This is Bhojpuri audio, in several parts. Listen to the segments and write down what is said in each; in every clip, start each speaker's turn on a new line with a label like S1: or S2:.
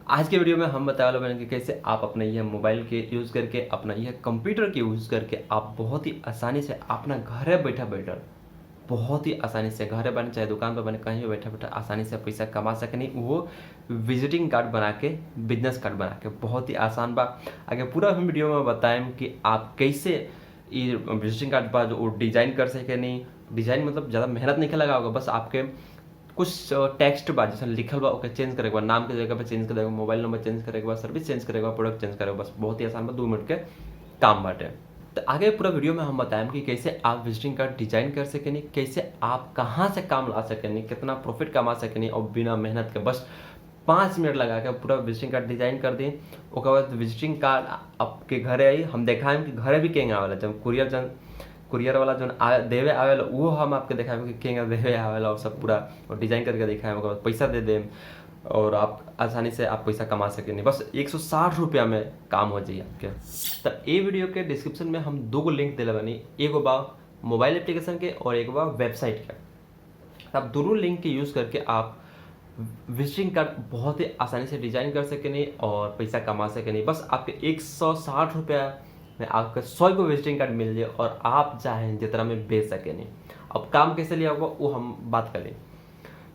S1: आज के वीडियो में हम बताने वाले हैं कि कैसे आप अपने यह मोबाइल के यूज़ करके, अपना यह कंप्यूटर के यूज़ करके आप बहुत ही आसानी से अपना घर बैठा बैठा बहुत ही आसानी से घर बने चाहे दुकान पर बने कहीं भी बैठा बैठा आसानी से पैसा कमा सके। नहीं वो विजिटिंग कार्ड बना के, बिजनेस कार्ड बना के, बहुत ही आसान बा। आगे पूरा हम वीडियो में बताएं कि आप कैसे ये विजिटिंग कार्ड पर जो डिज़ाइन कर सके। नहीं डिज़ाइन मतलब ज़्यादा मेहनत नहीं लगा होगा, बस आपके कुछ टेक्स्ट बा जैसे लिखल बा ओके चेंज करेगा, नाम के जगह पे चेंज करेगा, मोबाइल नंबर चेंज करेगा, सर्विस चेंज करेगा, प्रोडक्ट चेंज करेगा, बस बहुत ही आसान बा, 2 मिनट के काम बाटे। तो आगे पूरा वीडियो में हम बताएं कि कैसे आप विजिटिंग कार्ड डिजाइन कर सकेनी, कैसे आप कहाँ से काम ला सकेनी, कितना प्रॉफिट कमा सकेनी और बिना मेहनत के बस 5 मिनट लगा के पूरा विजिटिंग कार्ड डिजाइन कर दी। उसके बाद विजिटिंग कार्ड आपके घरे आई, हम देखाएं कि घरे भी केंगे आवेला, जब कुरियर वाला जो देवे आवेला वो हम आपके दिखाएं कि केंगे देवे आवेला और सब पूरा और डिजाइन करके दिखाएं। उसके बाद पैसा दे दें और आप आसानी से आप पैसा कमा सकेंगे। बस 160 रुपया में काम हो जाइए आपके। तो ये वीडियो के डिस्क्रिप्शन में हम 2 लिंक दिले बनी, एगो बा मोबाइल एप्लीकेशन के और एक बा वेबसाइट के। आप दोनों लिंक के यूज़ करके आप विजिटिंग कार्ड बहुत ही आसानी से डिजाइन कर सकेंगे और पैसा कमा सकेंगे। बस आपके 160 रुपया में आपका 100 को विजिटिंग कार्ड मिल जाए और आप चाहें जितना में बेच सकेंगे। अब काम कैसे लिया होगा वो हम बात करें।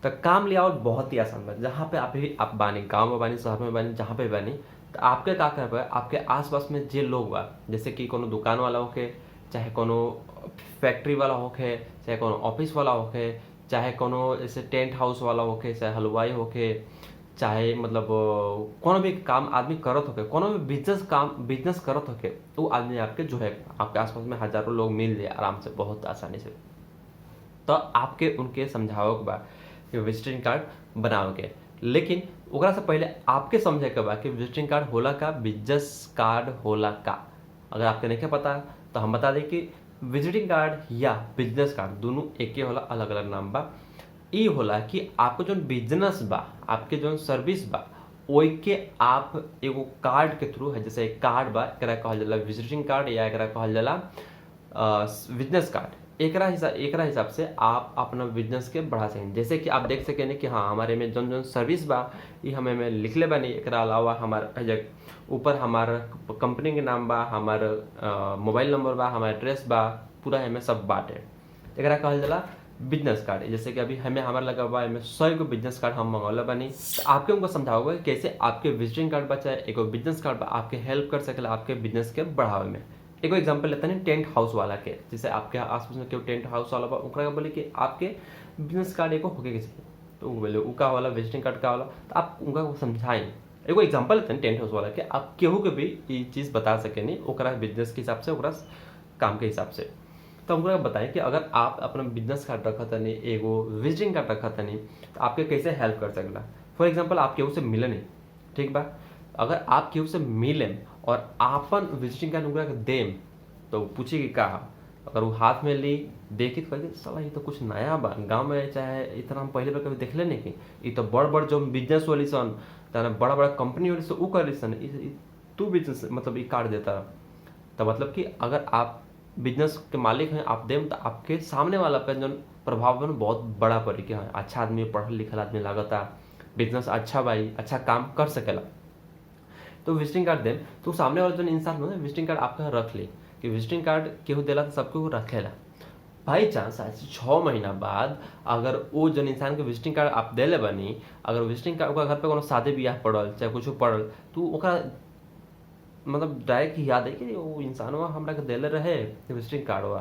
S1: तो काम लिया और बहुत ही आसान बात, जहाँ पे आप बानी, गांव में बानी, शहर में बानी, जहाँ पे बानी, तो आपके का कर पाए आपके आसपास में जे लोग बा, जैसे कि कोनो दुकान वाला होके, चाहे कोनो फैक्ट्री वाला होके, चाहे कोनो ऑफिस वाला होके, चाहे कोनो जैसे टेंट हाउस वाला होके, चाहे हलवाई होके, चाहे मतलब कोनो भी काम आदमी करत होके, कोनो भी बिजनेस करत होके, तो आदमी आपके जो है आपके आसपास में हजारों लोग मिल जाए आराम से, बहुत आसानी से। तो आपके उनके समझाओ के बाद विजिटिंग कार्ड बनाओगे, लेकिन ओकरा से पहले आपके समझे के बा कि विजिटिंग कार्ड होला का, बिजनेस कार्ड होला का। अगर आपके नहीं पता तो हम बता दें कि विजिटिंग कार्ड या बिजनेस कार्ड दोनों एक ही होला, अलग अलग नाम बा। ई होला कि आपको जो बिजनेस बा, आपके जो सर्विस बा, ओई के आप एगो कार्ड के थ्रू है, जैसे एक कार्ड बा, एकरा कहल जाला विजिटिंग कार्ड या एकरा कहल जाला बिजनेस कार्ड। एकरा हिसाब से आप अपना बिजनेस के बढ़ा सकें। जैसे कि आप देख सकें कि हाँ हमारे में जौन सर्विस बा ये हमें में लिखले बानी, एकरा अलावा हमारे ऊपर हमार कंपनी के नाम बा, हमार मोबाइल नंबर बा, हमारा एड्रेस बा, पूरा हमें सब बाटे। एकरा कहल जाला बिजनेस कार्ड। जैसे कि अभी हमें हमारा लगा हुआ है 100 को बिजनेस कार्ड हम मंगौला बानी, तो आपके उनको समझाओगे कैसे आपके विजिटिंग कार्ड बा चाहे एक बिजनेस कार्ड बा आपके हेल्प कर सकेला आपके बिजनेस के बढ़ावे में। एक एग्जांपल लेते हैं टेंट हाउस वाला के, जैसे आपके आसपास में क्यों टेंट हाउस वाला बा, ओकरा बोले कि आपके बिजनेस कार्ड एगो होके के, तो वो बोले उ का वाला विजिटिंग कार्ड का वाला, तो आप उनका समझाएं। एगो एग्जांपल लेते हैं टेंट हाउस वाला के, आप केहू के भी ये चीज़ बता सके नहीं ओकरा बिजनेस के हिसाब से, ओकरा काम के हिसाब से। तो हमको बताएं कि अगर आप अपना बिजनेस कार्ड रखा था नहीं, एगो विजिटिंग कार्ड रखा था नहीं, तो आपके कैसे हेल्प कर सकला। फॉर एग्जाम्पल आप केहू से मिले नहीं, ठीक बा, अगर आप केहू से मिलें और आपन विजिटिंग कार्ड उनका देम तो पूछे कि का, अगर वो हाथ में ली देखी तो कहे साला ये तो कुछ नया बा, गांव में चाहे इतना हम पहले बार कभी देखले नहीं कि ये तो बड़ बड़ जो बिजनेस वाली सन, बड़ा बड़ा कंपनी वाली सन ऊ कर सन, तू बिजनेस मतलब ये कार्ड देता। तो मतलब कि अगर आप बिजनेस के मालिक हैं, आप देम तो आपके सामने वाला पे जो प्रभाव है बहुत बड़ा पड़ी कि हाँ अच्छा आदमी, पढ़ल लिखल आदमी लागता, बिजनेस अच्छा भाई, अच्छा काम कर सकेला। तो विजिटिंग कार्ड देम तो सामने वाला जो इंसान हो विजिटिंग कार्ड आपका रख ले, कि विजिटिंग कार्ड केहू देला तो सबको रखेला। बाई चांस आज 6 महीना बाद अगर वो जन इंसान के विजिटिंग कार्ड आप देले बनी, अगर विजिटिंग कार्ड घर पे कोनो शादी ब्याह पड़ल चाहे कुछ पड़ल, तो ओकरा मतलब डायरेक्ट याद है कि वो इंसानवा हमरा के देले रहे विजिटिंग कार्डवा,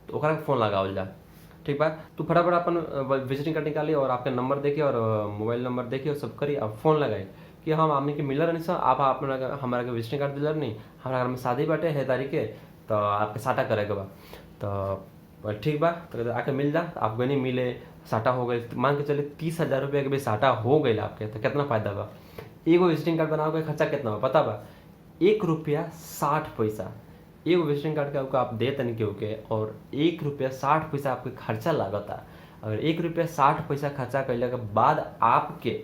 S1: तो ओकरा के फोन लगावल जा, ठीक बा। तो फटाफट अपन विजिटिंग कार्ड निकाली और आपका नंबर देखिए और मोबाइल नंबर देखिए और सब करिए, आप फोन लगाई कि हम आदमी के मिलर नहीं सर, आप अपना हमारा के विजिटिंग कार्ड दिलर नहीं, हमारा घर में शादी बाटे है तारीख के, तो आपके साटा करे के बा, तो ठीक बा, तो आके मिल जा। आप गए नहीं मिले, साटा हो गए, मान के चले 30,000 रुपये के भी साटा हो गए आपके, तो कितना फायदा बा। एगो विजिटिंग कार्ड बनाओगे खर्चा कितना बा पता बा, 1 रुपया 60 पैसा। एगो विजिटिंग कार्ड का आप दे तनी केहू के और 1 रुपया 60 पैसा आपके खर्चा लागता। अगर 1 रुपया 60 पैसा खर्चा कैले के बाद आपके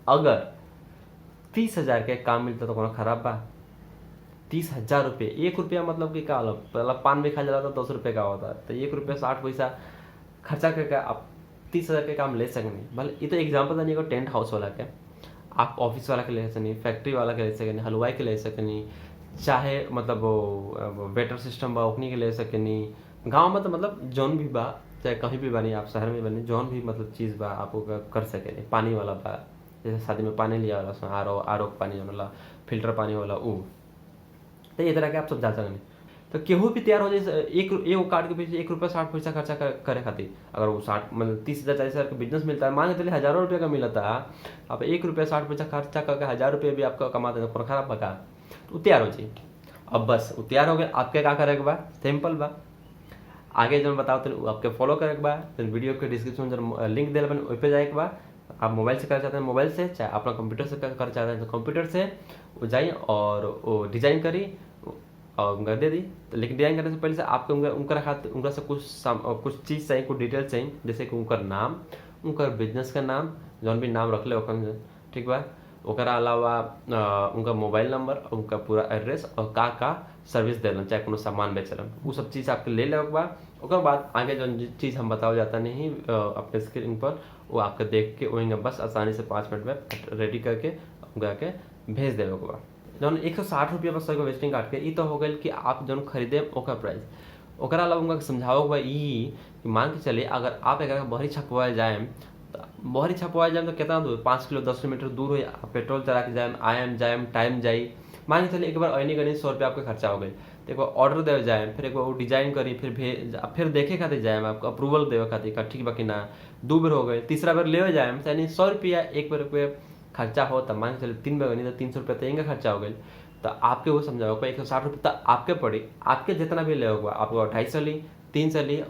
S1: अगर 30,000 के काम मिलता तो कोनो खराब बा। 30,000 रुपये, 1 रुपया मतलब कि का होला, पहला पान भी खा जाता तो 10 रुपये का होता है, तो 1 रुपया 60 पैसा खर्चा करके आप 30,000 के काम ले सकेंगे। भले ये तो एग्जाम्पल था नहीं टेंट हाउस वाला के। आप ऑफिस वाला के ले सकनी, फैक्ट्री वाला के ले सकनी, हलवाई के ले सकनी, चाहे मतलब वो वेटर सिस्टम बा ओकनी के ले सकनी। गाँव में तो मतलब जौन भी बा, चाहे कहीं भी बनी, आप शहर में बनी, जौन भी मतलब चीज़ बा आप ओका कर सकेनी। पानी वाला बा, जैसे शादी में पानी लिया वाला, उसमें आर ओ पानी जौन होला, फिल्टर पानी वाला ऊ, तो ये तरह के आप सब जा सकनी। तो केहू भी तैयार हो जाए एक एगो कार्ड के पीछे ₹1.60 खर्चा करे खातिर। अगर वो 60 मतलब 30,000 40,000 का बिजनेस मिलता है, मान के चलिए हज़ारों रुपये का मिलता है, आप ₹1.60 खर्चा करके ₹1000 भी आपका कमाते हैं, तो खराब बका तो तैयार हो जाइए। अब बस वो तैयार हो गए, आपके क्या करे के बा, सिंपल बा। आगे जो बताओ तो आपके फॉलो करे के बा, तो वीडियो के डिस्क्रिप्शन में जो लिंक दिल बन ओहि पे जाए के बा। आप मोबाइल से कर चाहते हैं मोबाइल से, चाहे अपना कंप्यूटर से कर चाहते हैं तो कंप्यूटर से वो जाइए और वो डिजाइन करी और उनका दे दी। तो लेकिन डिजाइन करने से पहले से आपको उनका से कुछ चीज़ चाहिए, कुछ डिटेल्स चाहिए, जैसे कि उनका नाम, उनका बिजनेस का नाम, जौन भी नाम रख ले ओकर, ठीक बा। ओकरा अलावा उनका मोबाइल नंबर, उनका पूरा एड्रेस और का सर्विस देलन, चाहे कोनो सामान बेचलन, वो सब चीज़ आपके ले लेके बा। ओकर बाद आगे जो चीज़ हम बताओ जाता नहीं अपने स्क्रीन पर, वो आपके देख के वहीं बस आसानी से 5 मिनट में रेडी करके उनका के भेज देवे के बा। जौन ₹160 बस एगो विजिटिंग कार्ड के, ई तो हो गई कि आप जौन खरीदे ओकर प्राइस। ओकरा अलावा उनका समझाओ बा ई कि मान के चलिए अगर आप एक बहरी छपवाए जाए, तो बहरी छपवाए जाए तो कितना दूर, 5 किलो 10 किलोमीटर दूर हो, पेट्रोल चला के जाए, आयम जाए, टाइम जाई। मान के चलिए एक बार अनी गनी ₹100 आपका खर्चा हो गई, तो एक बार ऑर्डर देवे जाए, फिर एक बार वो डिजाइन करी, फिर देखे खातिर जाए, आपको अप्रूवल देवे खातिर ठीक बा कि ना, 2 बेर हो गए, तीसरा बेर ले जाए, यानी ₹100 एक बार खर्चा हो, तब मान के चलिए 3 बार गनी तो ₹300 तो इनका खर्चा हो गई। तो आपके वो समझाओ ₹160 तो आपके पड़ी, आपके जितना भी ले होगा, आपको 250 ली, 300 ली,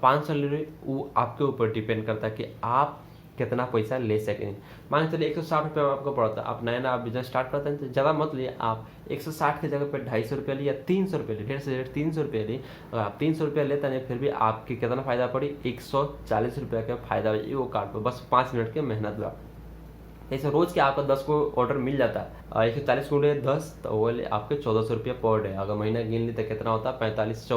S1: 500 ली, वो आपके ऊपर डिपेंड करता है कि आप कितना पैसा ले सकें। मान के चलिए ₹160 में आपको पड़ता है, आप नया नया बिजनेस स्टार्ट करते हैं तो ज़्यादा मत लिए, आप 160 की जगह पर ₹250 लिए या ₹300 लिए, 1.5 से 300 लिए। अगर आप ₹300 लेते हैं फिर भी आपकी कितना फ़ायदा पड़ी, ₹140 का फ़ायदा हुई वो कार्ड पर, बस 5 मिनट की मेहनत हुआ। ऐसे रोज के आपका 10 को ऑर्डर मिल जाता है, 140 गुणे 10 तो वो आपके ₹1400 पर डे। अगर महीना गिन ली तो कितना होता है, 43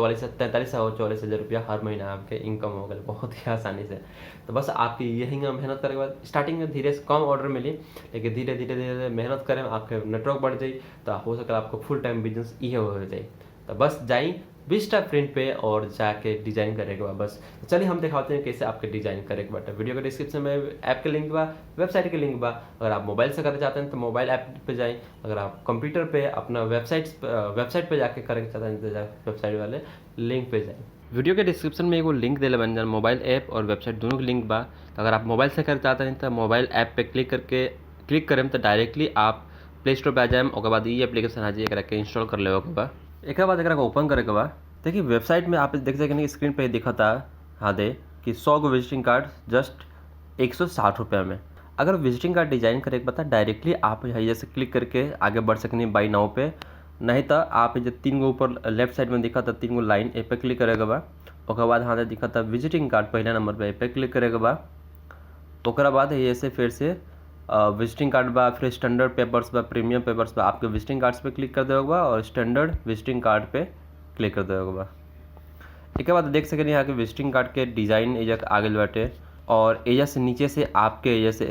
S1: और 44,000 रुपया हर महीना आपके इनकम हो गए बहुत ही आसानी से। तो बस आपकी यही मेहनत करने के बाद स्टार्टिंग में धीरे से कम ऑर्डर मिली, लेकिन धीरे धीरे धीरे मेहनत करें, आपके नेटवर्क बढ़ जाए, तो हो सकता है आपको फुल टाइम बिजनेस ये हो जाए। तो बस जाइए विस्टा प्रिंट पे और जाके डिजाइन करेगा बस। तो चलिए हम दिखाते हैं कैसे आपके डिजाइन करेगा बट वीडियो के डिस्क्रिप्शन में ऐप के लिंक बा, वेबसाइट के लिंक बा। अगर आप मोबाइल से करना चाहते हैं तो मोबाइल ऐप पे जाएं, अगर आप कंप्यूटर पे अपना वेबसाइट पे जाके करना चाहते हैं तो वेबसाइट वाले लिंक पे जाएं। वीडियो के डिस्क्रिप्शन में एगो लिंक देले बन जाए, मोबाइल ऐप और वेबसाइट दोनों के लिंक बा। तो अगर आप मोबाइल से करना चाहते हैं तो मोबाइल ऐप पे क्लिक करें तो डायरेक्टली आप प्ले स्टोर पे आ जाए। और बाद ये एप्लीकेशन आ जाए, एक इंस्टॉल कर ले बा। एक बाद एक ओपन करे के बा, देखिए वेबसाइट में आप देख सकें स्क्रीन पे दिखा था हाँ दे कि 100 गो विजिटिंग कार्ड जस्ट ₹160 में। अगर विजिटिंग कार्ड डिजाइन करे के बता डायरेक्टली आप यहाँ जैसे क्लिक करके आगे बढ़ सकनी बाई नाउ पे, नहीं तो आप जो 3 गो ऊपर लेफ्ट साइड में दिखा था 3 गो लाइन ए पे क्लिक करेगा बा। ओकर बाद हाँ दिखा था विजिटिंग कार्ड पहला नंबर पे ए पे क्लिक करेगा बा। ओकरा बाद ऐसे फिर से विजिटिंग कार्ड बा, फिर स्टैंडर्ड पेपर्स बा, प्रीमियम पेपर्स बा, आपके विजिटिंग कार्ड्स पे क्लिक कर देगा बा और स्टैंडर्ड विजिटिंग कार्ड पे क्लिक कर देगा बा। एक बाद देख सकें यहाँ के विजिटिंग कार्ड के डिज़ाइन एजा आगे बाटे और एजा से नीचे से आपके एजा से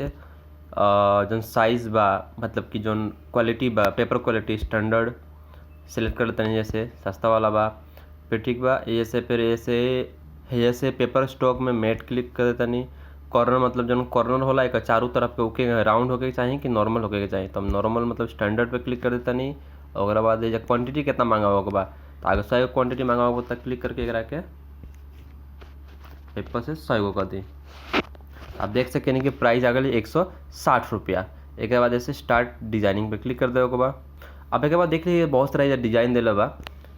S1: जौन साइज़ बा मतलब कि जौन क्वालिटी बा, पेपर क्वालिटी स्टैंडर्ड सेलेक्ट कर लेते हैं, जैसे सस्ता वाला बा, फिर ठीक बा। फिर ऐसे पेपर स्टॉक में मेट क्लिक कर देता नहीं। कॉर्नर मतलब जो कॉर्नर होला एक चारों तरफ के ओके राउंड होके चाहिए कि नॉर्मल होके चाहिए, तो हम नॉर्मल मतलब स्टैंडर्ड पे क्लिक कर देता नहीं। और बाद क्वांटिटी कितना मांगा होगा बा, तो अगर 100 क्वांटिटी मांगा होगा तब क्लिक करके करा के पेपर से 100 कर दी। आप देख सकते हैं कि प्राइस आ गई ₹160। एक बाद ऐसे स्टार्ट डिजाइनिंग पे क्लिक कर देगा बा। अब एक बाद देख लीजिए बहुत सारा डिज़ाइन दिला बा,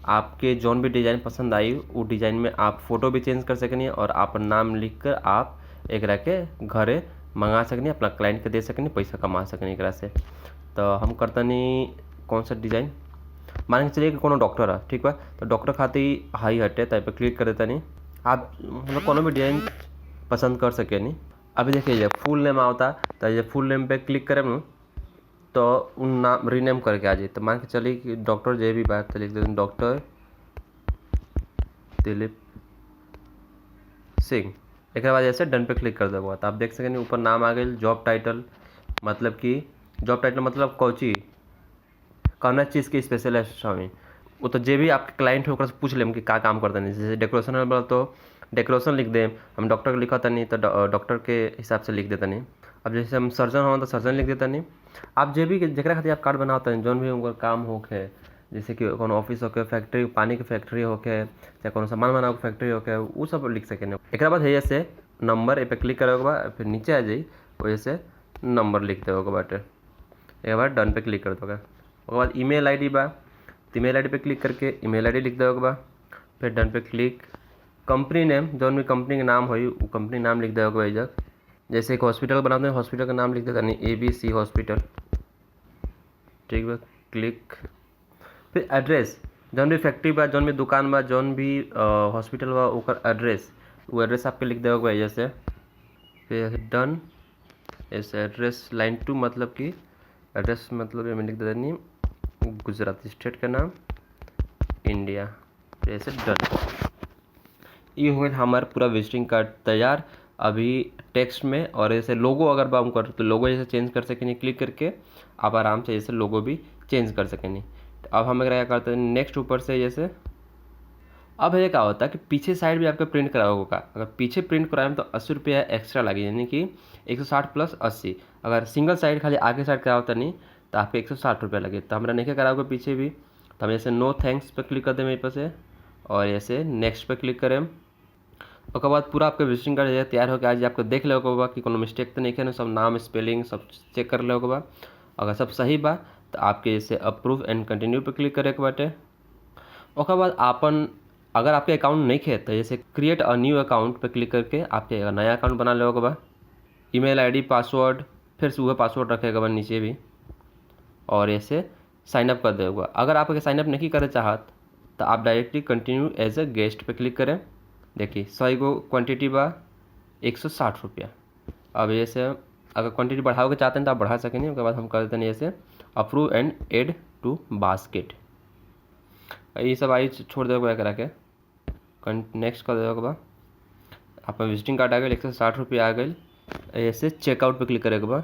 S1: आपके जौन भी डिज़ाइन पसंद आई वो डिज़ाइन में आप फ़ोटो भी चेंज कर सकनी और आप नाम लिख कर आप एक के घरे मंगा सकनी, अपना क्लाइंट के दे सकनी, पैसा कमा सकनी एक से। तो हम करतनी कौन सा डिज़ाइन मान के चलिए कि कोनो डॉक्टर है, ठीक बा, तो डॉक्टर खातिर हाई हटे तो पे क्लिक कर देता नहीं। आप मतलब कोनो भी डिज़ाइन पसंद कर सके नहीं। अभी देखिए जब फुल नेम आता तो ये फुल नेम पे क्लिक करें न तो उन नाम रीनेम करके आ जाए। तो मान के चलिए कि डॉक्टर जे भी बात तो लिख देते हैं डॉक्टर दिलीप सिंह। एक बाद ऐसे डन पे क्लिक कर देगा तो आप देख सकें ऊपर नाम आ गए, जॉब टाइटल मतलब कि जॉब टाइटल मतलब कौची कौना चीज़ के स्पेशलिस्ट हमें वो तो जे भी आपके क्लाइंट है ओकरा से पूछ लेम कि का काम करते नहीं। जैसे डेकोरेशन वाला तो डेकोरेशन लिख देम, हम डॉक्टर के लिखा तनी तो डॉक्टर के हिसाब से लिख देता नहीं। अब जैसे हम सर्जन हो तो सर्जन लिख देता नहीं। आप जे भी जरा खातिर आप कार्ड बनाते हैं जौन भी उनका काम होके, जैसे कि कोनो ऑफिस होके, फैक्ट्री पानी के फैक्ट्री होके, चाहे कोनो सामान बनाओ के फैक्ट्री होके, वो सब लिख सके। एक बाद है जैसे नंबर ए पे क्लिक करे के बाद फिर नीचे आ जाई वजह से नंबर लिख देवे के बाटे। एक बार डन पे क्लिक कर दोगे। उसके बाद ईमेल आईडी बा तो ईमेल आईडी पे क्लिक करके ईमेल आईडी लिख देवे के बा। फिर डन पे क्लिक। कंपनी नेम जौन भी कंपनी के नाम होई वो कंपनी नाम लिख देवे के बा। इधर जैसे एक हॉस्पिटल बनाते हैं हॉस्पिटल का नाम लिख देता नहीं ABC हॉस्पिटल, ठीक बा। क्लिक। फिर एड्रेस जौन भी फैक्ट्री बा जौन भी दुकान बा जौन भी हॉस्पिटल बा ओकर एड्रेस वो एड्रेस आपके लिख देवे के बा जैसे। फिर डन। ऐसे एड्रेस लाइन 2 मतलब कि एड्रेस मतलब मैं लिख देता नहीं गुजरात स्टेट का नाम इंडिया। ऐसे डन। ये हो गया हमारा पूरा विजिटिंग कार्ड तैयार। अभी टेक्स्ट में और ऐसे लोगो अगर हम कर तो लोगो जैसे चेंज कर सकें क्लिक करके आप आराम से जैसे लोगो भी चेंज कर सकें। तो अब हम क्या करते हैं नेक्स्ट ऊपर से जैसे। अब ये क्या होता है कि पीछे साइड भी आपका प्रिंट कराओ होगा। अगर पीछे प्रिंट कराएं तो 80 रुपया एक्स्ट्रा लगे, यानी कि 160 प्लस 80। अगर सिंगल साइड खाली आगे साइड कराओ तो नहीं तो आपको 160 रुपया लगे। तो हमारा नहीं कराओगे पीछे भी तो हम जैसे नो थैंक्स पर क्लिक कर दें मेरे पास से और ऐसे नेक्स्ट पर क्लिक करें। उसके बाद पूरा आपका विजिटिंग कार्ड तैयार होकर आज आपको देख ले होगा कि कोनो मिस्टेक तो नहीं है, सब नाम स्पेलिंग सब चेक कर ले होगा। अगर सब सही बा तो आपके जैसे approve and continue Pay click करे के बाटे। उसके बाद आपन अगर आपके अकाउंट नहीं है तो जैसे create a new account Pay click करके आपके नया अकाउंट बना ले होगा। ईमेल आईडी पासवर्ड फिर से वह पासवर्ड रखेगा बा नीचे भी और ऐसे साइनअप कर देगा। अगर आप साइनअप नहीं करे चाहत तो आप directly continue as a guest Pay click करें। देखिए 100 गो क्वान्टिटी बा 160 रुपया। अब जैसे अगर क्वांटिटी बढ़ाओगे चाहते हैं तो आप बढ़ा सकेंगे। उसके बाद हम कर देते हैं जैसे approve and add to basket. ये सब आई छोड़ देगा करा के नेक्स्ट कर देगा बा। आप विजिटिंग कार्ड आ गए 160 रुपया आ गए। ऐसे चेकआउट पे क्लिक करेगा बा।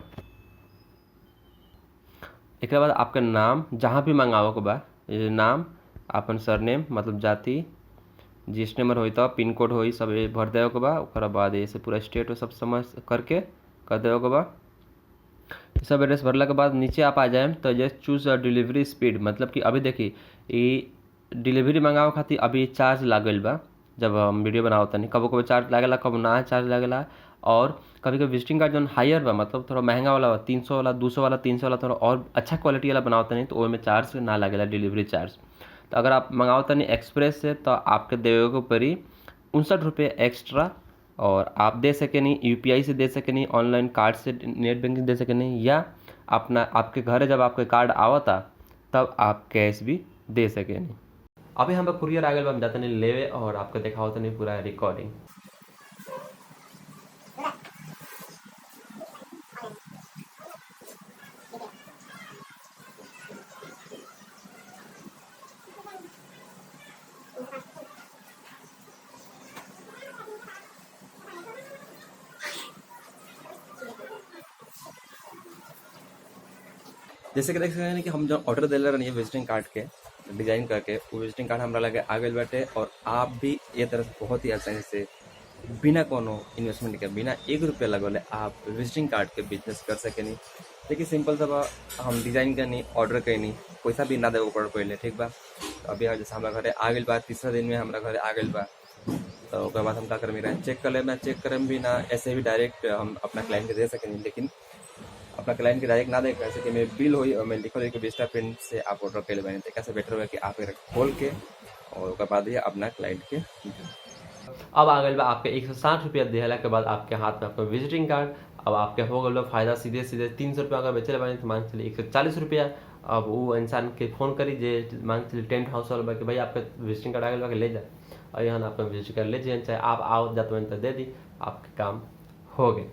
S1: एक बाद आपका नाम जहाँ भी मंगाओ के बा ये नाम अपन सरनेम मतलब जाति GST नंबर होई तो पिन कोड होई सब भर देवे के बा। ओकरा बाद ऐसे पूरा स्टेट सब समझ करके कर देवे के बा। सब एड्रेस भरला के बाद नीचे आप आ जाए तो जस्ट चूज डिलीवरी स्पीड मतलब कि अभी देखिए ये डिलीवरी मंगाओ खातिर अभी चार्ज लागल बा। जब हम वीडियो बनाओ तनी कबो कबो चार्ज लागेला कबो ना चार्ज लागेला। और कभी कभी विजिटिंग कार्ड जो हायर बा मतलब थोड़ा महंगा वाला 300 वाला 200 वाला 300 वाला थोड़ा और अच्छा क्वालिटी वाला बनाओ तनी तो में चार्ज ना लागेला डिलीवरी चार्ज। तो अगर आप मंगाओ तनी एक्सप्रेस से तो आपके देवे के पड़ी 59 रुपये एक्स्ट्रा। और आप दे सके नहीं UPI से दे सके नहीं ऑनलाइन कार्ड से नेट बैंकिंग दे सके नहीं या अपना आपके घर जब आपके कार्ड आवता तब आप कैश भी दे सके नहीं। अभी हम कुरियर आ गए हम जाते नहीं लेवे और आपको देखा होता नहीं पूरा रिकॉर्डिंग। जैसे कि देख सकते हैं कि हम जो ऑर्डर दिले रही विजिटिंग कार्ड के डिजाइन करके वो विजिटिंग कार्ड हमारा लगे आ गए बाटे। और आप भी ये तरह से बहुत ही आसानी से बिना कोनो इन्वेस्टमेंट के बिना 1 रुपया लगौले आप विजिटिंग कार्ड के बिजनेस कर सके नहीं। देखिए सिंपल सा बा हम डिजाइन करनी ऑर्डर करनी पैसा भी ना देवे पड़ पहले ठीक बा। तो अभी जैसे हमारा घरे आ गई बा 3रा दिन में हमारा घरे आ गई बा। तो उसके बाद हम क्या कर रहे चेक कर ले मैं चेक करें भी ना ऐसे भी डायरेक्ट हम अपना क्लाइंट के दे सकें। लेकिन अपना क्लाइंट के डायरेक्ट ना देख कैसे कि मैं बिल हुई और मैं लिखल कि विस्टा प्रिंट से आप ऑर्डर कर ले तो कैसे बेटर होगा कि आप खोल के और उसके बाद ही अपना क्लाइंट के। अब आ गए बा आपके 160 रुपया दिला के बाद आपके हाथ में आपका विजिटिंग कार्ड। अब आपके हो गए फायदा सीधे सीधे 300 रुपया अगर बेचे बने तो मान चलिए 140 रुपया। अब वो इंसान के फोन करी जे मान चलिए टेंट हाउस वाला कि भाई आपका विजिटिंग कार्ड आ गया ले जा और यहाँ आपका विजिटिंग कार्ड ले जाए चाहे आप आओ जाते हैं तो दे दी आपके काम हो गए।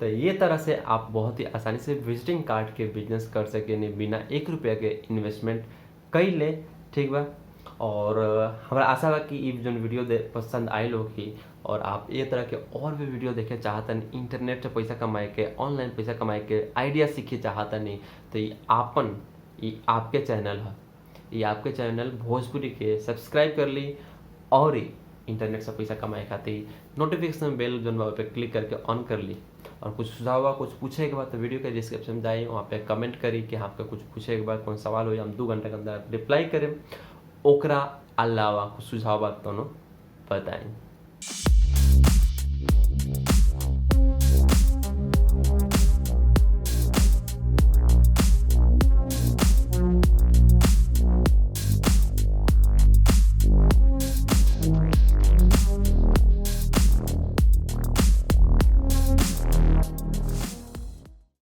S1: तो ये तरह से आप बहुत ही आसानी से विजिटिंग कार्ड के बिजनेस कर सके नहीं बिना 1 रुपया के इन्वेस्टमेंट कई ले ठीक बा। और हमरा आशा बा कि ई जौन वीडियो पसंद आइल होगी और आप ये तरह के और भी वीडियो देखे चाहतन, इंटरनेट से पैसा कमाए के, ऑनलाइन पैसा कमाए के आइडिया सीखे चाहतनी, तो ये आपके चैनल है। ये आपके चैनल भोजपुरी के सब्सक्राइब कर ली और इंटरनेट से पैसा कमाए खातिर नोटिफिकेशन बेल जौन बा पे क्लिक करके ऑन कर ली। और कुछ सुझाव बा, कुछ पूछे के बाद तो वीडियो के डिस्क्रिप्शन में जाइए, वहाँ पे कमेंट करी कि आपका कुछ पूछे के बाद कौन सवाल हो, हम 2 घंटे के अंदर रिप्लाई करें। ओकरा अलावा कुछ सुझाव बा तो बताएं।